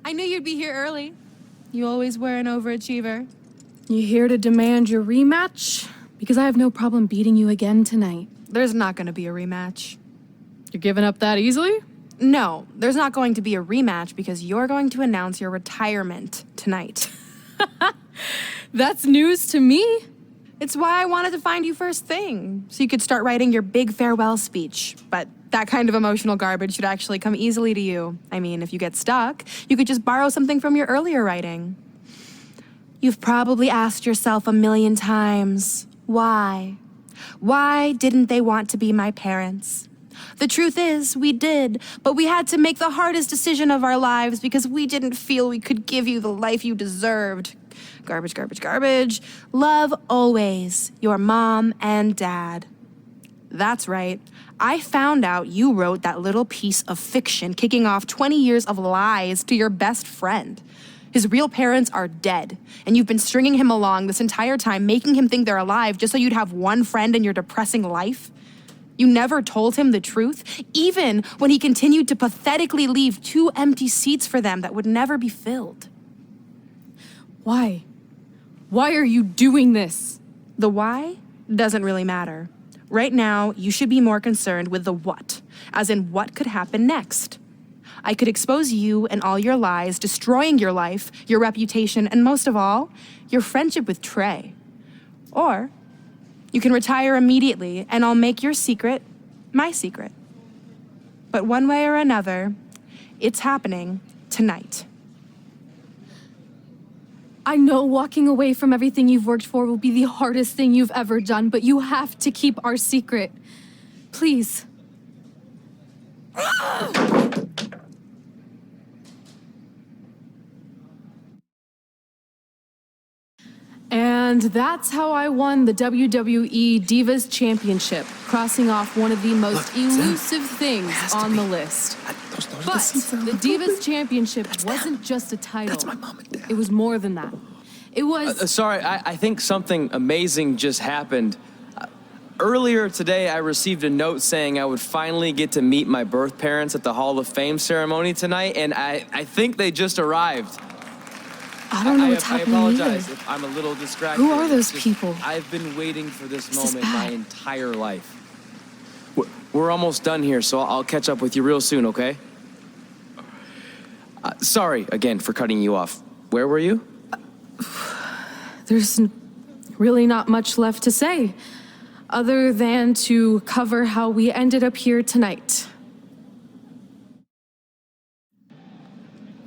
I knew you'd be here early. You always were an overachiever. You here to demand your rematch? Because I have no problem beating you again tonight. There's not going to be a rematch. You're giving up that easily? No, there's not going to be a rematch because you're going to announce your retirement tonight. That's news to me. It's why I wanted to find you first thing, so you could start writing your big farewell speech. But that kind of emotional garbage should actually come easily to you. I mean, if you get stuck, you could just borrow something from your earlier writing. You've probably asked yourself a million times, why? Why didn't they want to be my parents? The truth is, we did, but we had to make the hardest decision of our lives because we didn't feel we could give you the life you deserved. Garbage, garbage, garbage. Love always, your mom and dad. That's right. I found out you wrote that little piece of fiction kicking off 20 years of lies to your best friend. His real parents are dead, and you've been stringing him along this entire time, making him think they're alive just so you'd have one friend in your depressing life. You never told him the truth, even when he continued to pathetically leave 2 empty seats for them that would never be filled. Why? Why are you doing this? The why doesn't really matter. Right now, you should be more concerned with the what, as in what could happen next. I could expose you and all your lies, destroying your life, your reputation, and most of all, your friendship with Trey. Or you can retire immediately, and I'll make your secret my secret. But one way or another, it's happening tonight. I know walking away from everything you've worked for will be the hardest thing you've ever done, but you have to keep our secret. Please. And that's how I won the WWE Divas Championship, crossing off one of the most elusive things on the list. But the Divas Championship wasn't just a title. That's my mom and dad. It was more than that. It was... Sorry, I think something amazing just happened. Earlier today, I received a note saying I would finally get to meet my birth parents at the Hall of Fame ceremony tonight, and I think they just arrived. I don't know what's happening I apologize either. if I'm a little distracted. Who are those It's just, people? I've been waiting for this This is moment my bad. entire life. We're almost done here, so I'll catch up with you real soon, okay? Sorry again for cutting you off. Where were you? There's really not much left to say, other than to cover how we ended up here tonight.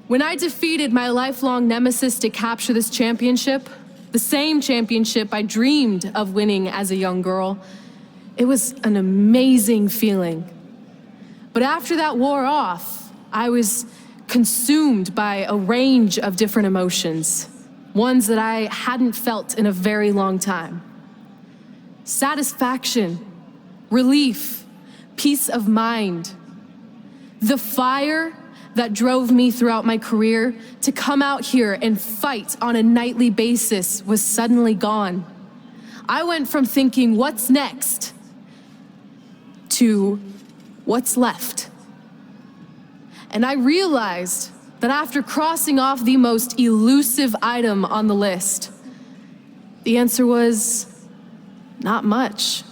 When I defeated my lifelong nemesis to capture this championship, the same championship I dreamed of winning as a young girl, it was an amazing feeling. But after that wore off, I was consumed by a range of different emotions, ones that I hadn't felt in a very long time. Satisfaction, relief, peace of mind. The fire that drove me throughout my career to come out here and fight on a nightly basis was suddenly gone. I went from thinking, what's next, to what's left. And I realized that after crossing off the most elusive item on the list, the answer was not much.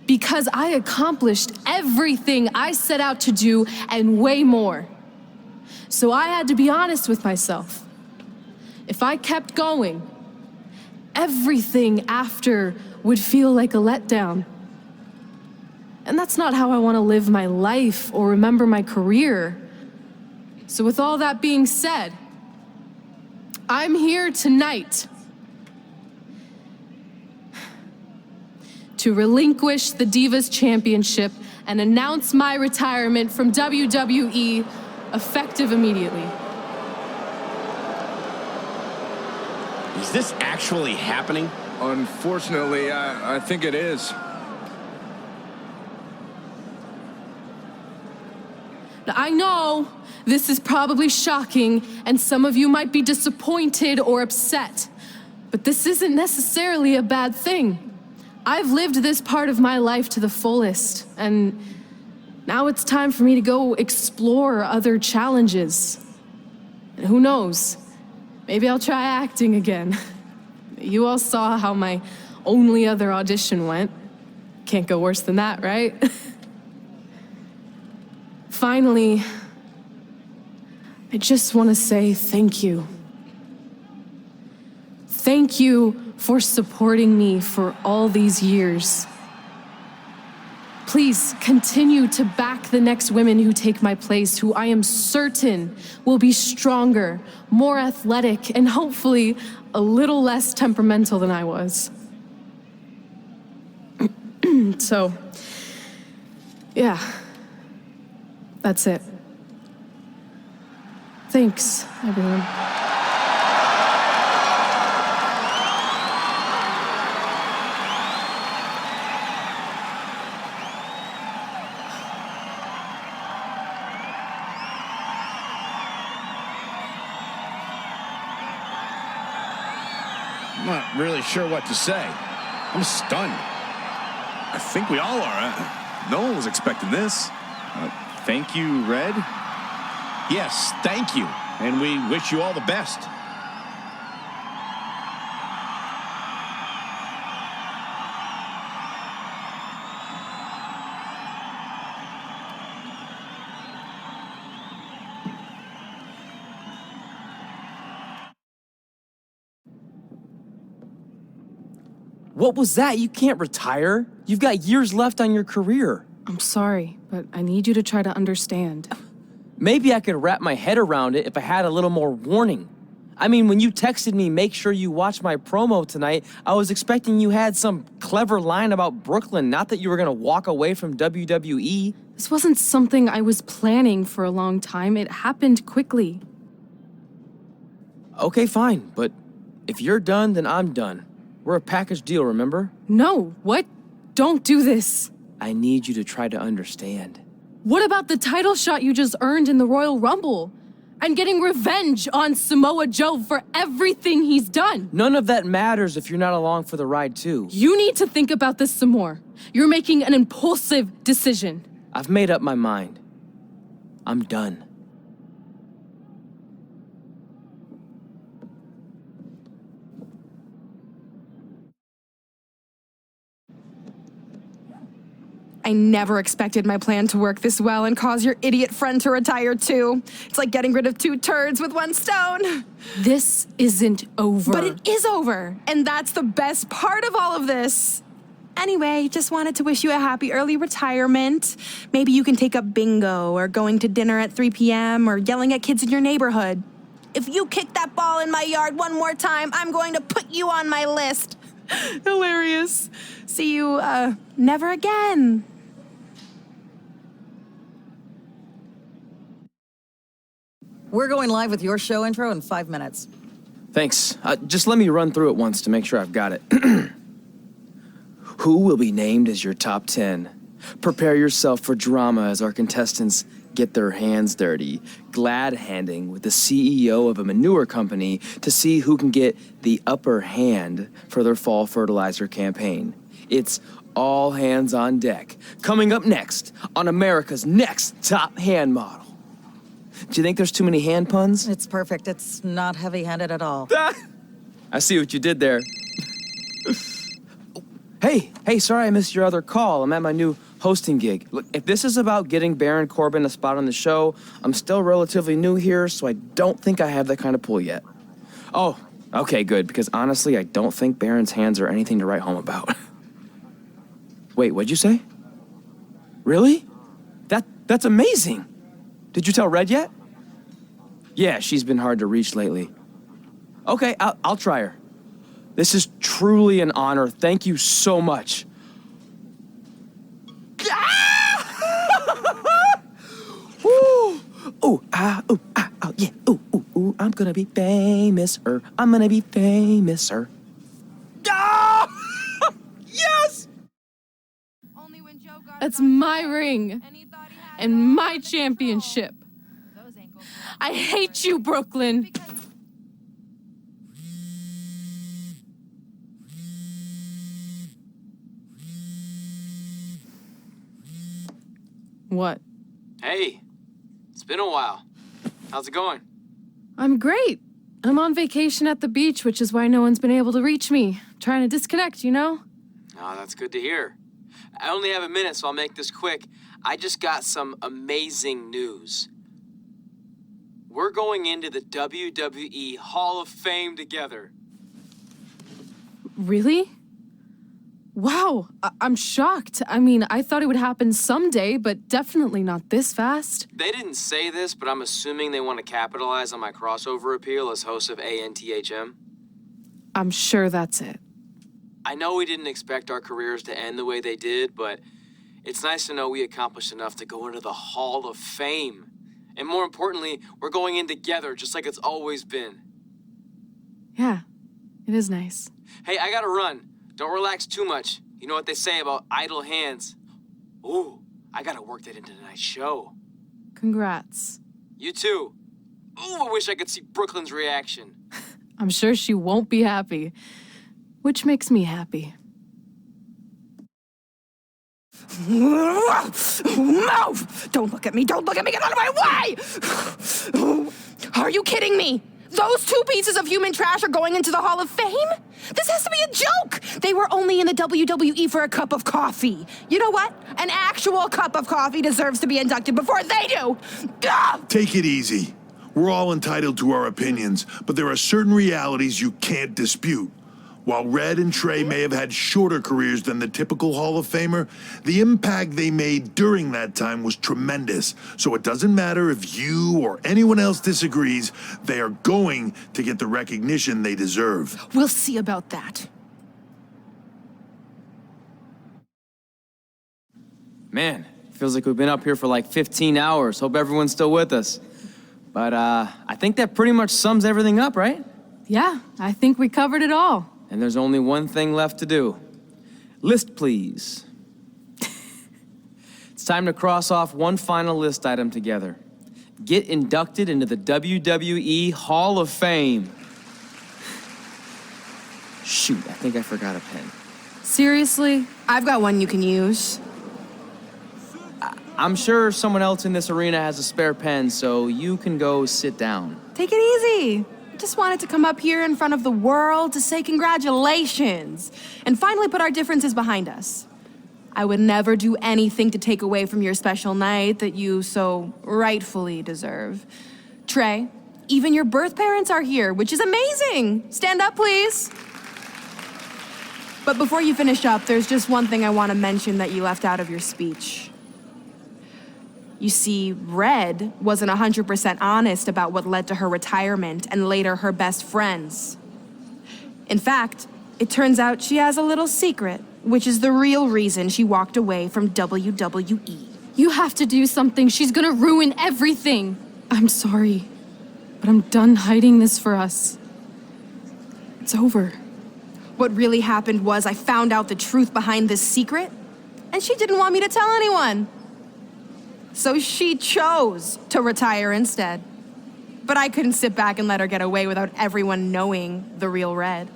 Because I accomplished everything I set out to do and way more. So I had to be honest with myself. If I kept going, everything after would feel like a letdown. And that's not how I want to live my life or remember my career. So with all that being said, I'm here tonight to relinquish the Divas Championship and announce my retirement from WWE, effective immediately. Is this actually happening? Unfortunately, I think it is. Now, I know this is probably shocking, and some of you might be disappointed or upset, but this isn't necessarily a bad thing. I've lived this part of my life to the fullest, and now it's time for me to go explore other challenges. And who knows? Maybe I'll try acting again. You all saw how my only other audition went. Can't go worse than that, right? Finally, I just want to say thank you. Thank you for supporting me for all these years. Please continue to back the next women who take my place, who I am certain will be stronger, more athletic, and hopefully a little less temperamental than I was. So, yeah, that's it. Thanks, everyone. I'm not really sure what to say. I'm stunned. I think we all are. No one was expecting this. Thank you, Red. Yes, thank you. And we wish you all the best. What was that? You can't retire. You've got years left on your career. I'm sorry, but I need you to try to understand. Maybe I could wrap my head around it if I had a little more warning. I mean, when you texted me, make sure you watch my promo tonight, I was expecting you had some clever line about Brooklyn, not that you were gonna walk away from WWE. This wasn't something I was planning for a long time. It happened quickly. Okay, fine, but if you're done, then I'm done. We're a package deal, remember? No, what? Don't do this. I need you to try to understand. What about the title shot you just earned in the Royal Rumble? I'm getting revenge on Samoa Joe for everything he's done. None of that matters if you're not along for the ride, too. You need to think about this some more. You're making an impulsive decision. I've made up my mind. I'm done. I never expected my plan to work this well and cause your idiot friend to retire too. It's like getting rid of two turds with one stone. This isn't over. But it is over, and that's the best part of all of this. Anyway, just wanted to wish you a happy early retirement. Maybe you can take up bingo or going to dinner at 3 p.m. or yelling at kids in your neighborhood. If you kick that ball in my yard one more time, I'm going to put you on my list. Hilarious. See you, never again. We're going live with your show intro in 5 minutes. Thanks. Just let me run through it once to make sure I've got it. Who will be named as your top 10? Prepare yourself for drama as our contestants get their hands dirty, glad-handing with the CEO of a manure company to see who can get the upper hand for their fall fertilizer campaign. It's all hands on deck. Coming up next on America's Next Top Hand Model. Do you think there's too many hand puns? It's perfect. It's not heavy-handed at all. I see what you did there. Hey, sorry I missed your other call. I'm at my new hosting gig. Look, if this is about getting Baron Corbin a spot on the show, I'm still relatively new here, so I don't think I have that kind of pull yet. Oh, okay, good, because honestly, I don't think Baron's hands are anything to write home about. Wait, what'd you say? Really? That's amazing. Did you tell Red yet? Yeah, she's been hard to reach lately. Okay, I'll try her. This is truly an honor. Thank you so much. Woo! Ooh, yeah. Ooh, I'm gonna be famous, I'm gonna be famous, Ah! Yes! That's my ring and my championship. I hate you, Brooklyn. What? Hey, it's been a while. How's it going? I'm great. I'm on vacation at the beach, which is why no one's been able to reach me. Trying to disconnect, you know? Oh, that's good to hear. I only have a minute, so I'll make this quick. I just got some amazing news. We're going into the WWE Hall of Fame together. Really? Wow, I'm shocked. I mean, I thought it would happen someday, but definitely not this fast. They didn't say this, but I'm assuming they want to capitalize on my crossover appeal as host of ANTHM. I'm sure that's it. I know we didn't expect our careers to end the way they did, but it's nice to know we accomplished enough to go into the Hall of Fame. And more importantly, we're going in together, just like it's always been. Yeah, it is nice. Hey, I gotta run. Don't relax too much. You know what they say about idle hands. Ooh, I gotta work that into tonight's show. Congrats. You too. Ooh, I wish I could see Brooklyn's reaction. I'm sure she won't be happy, which makes me happy. Move! Don't look at me! Don't look at me! Get out of my way! Are you kidding me? Those two pieces of human trash are going into the Hall of Fame? This has to be a joke! They were only in the WWE for a cup of coffee. You know what? An actual cup of coffee deserves to be inducted before they do! Ah! Take it easy. We're all entitled to our opinions, but there are certain realities you can't dispute. While Red and Trey may have had shorter careers than the typical Hall of Famer, the impact they made during that time was tremendous. So it doesn't matter if you or anyone else disagrees, they are going to get the recognition they deserve. We'll see about that. Man, feels like we've been up here for like 15 hours. Hope everyone's still with us. But I think that pretty much sums everything up, right? Yeah, I think we covered it all. And there's only one thing left to do. List, please. It's time to cross off one final list item together. Get inducted into the WWE Hall of Fame. Shoot, I think I forgot a pen. Seriously? I've got one you can use. I'm sure someone else in this arena has a spare pen, so you can go sit down. Take it easy. Just wanted to come up here in front of the world to say congratulations and finally put our differences behind us. I would never do anything to take away from your special night that you so rightfully deserve. Trey, even your birth parents are here, which is amazing. Stand up, please. But before you finish up, there's just one thing I want to mention that you left out of your speech. You see, Red wasn't 100% honest about what led to her retirement and later her best friends. In fact, it turns out she has a little secret, which is the real reason she walked away from WWE. You have to do something. She's gonna ruin everything. I'm sorry, but I'm done hiding this for us. It's over. What really happened was I found out the truth behind this secret, and she didn't want me to tell anyone. So she chose to retire instead. But I couldn't sit back and let her get away without everyone knowing the real Red.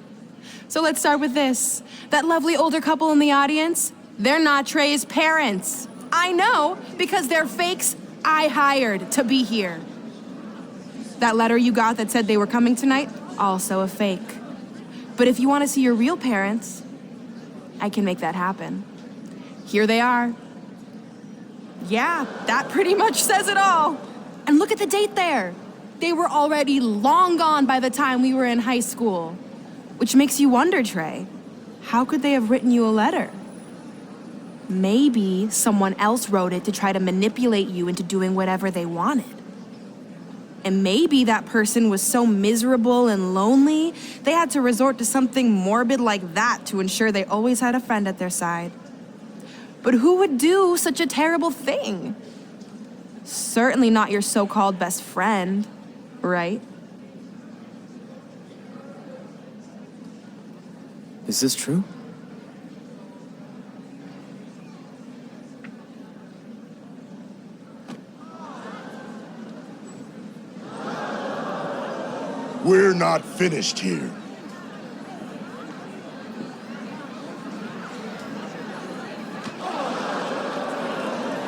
So let's start with this. That lovely older couple in the audience, they're not Trey's parents. I know, because they're fakes I hired to be here. That letter you got that said they were coming tonight, also a fake. But if you want to see your real parents, I can make that happen. Here they are. Yeah, that pretty much says it all. And look at the date there. They were already long gone by the time we were in high school. Which makes you wonder, Trey, how could they have written you a letter? Maybe someone else wrote it to try to manipulate you into doing whatever they wanted. And maybe that person was so miserable and lonely, they had to resort to something morbid like that to ensure they always had a friend at their side. But who would do such a terrible thing? Certainly not your so-called best friend, right? Is this true? We're not finished here.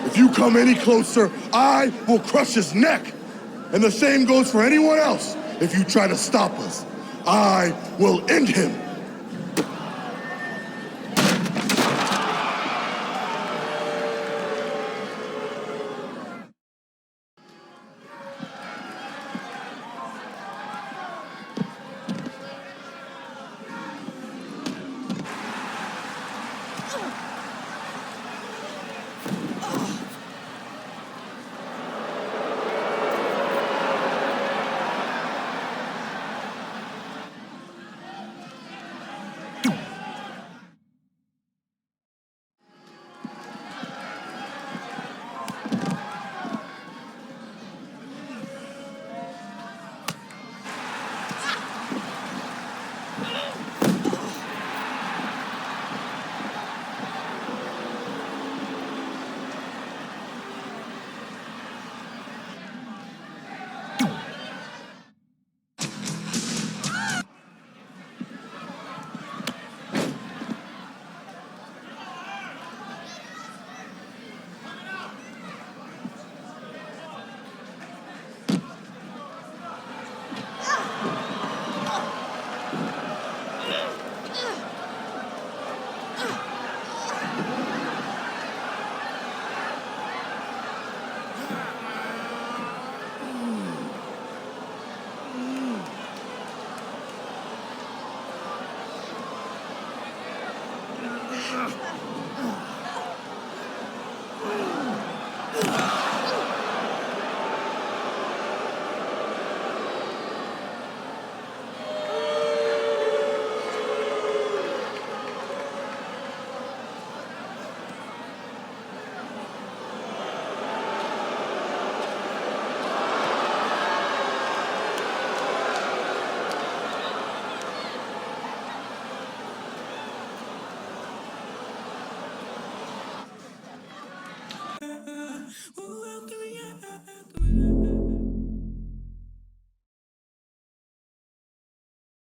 If you come any closer, I will crush his neck. And the same goes for anyone else. if you try to stop us. I will end him.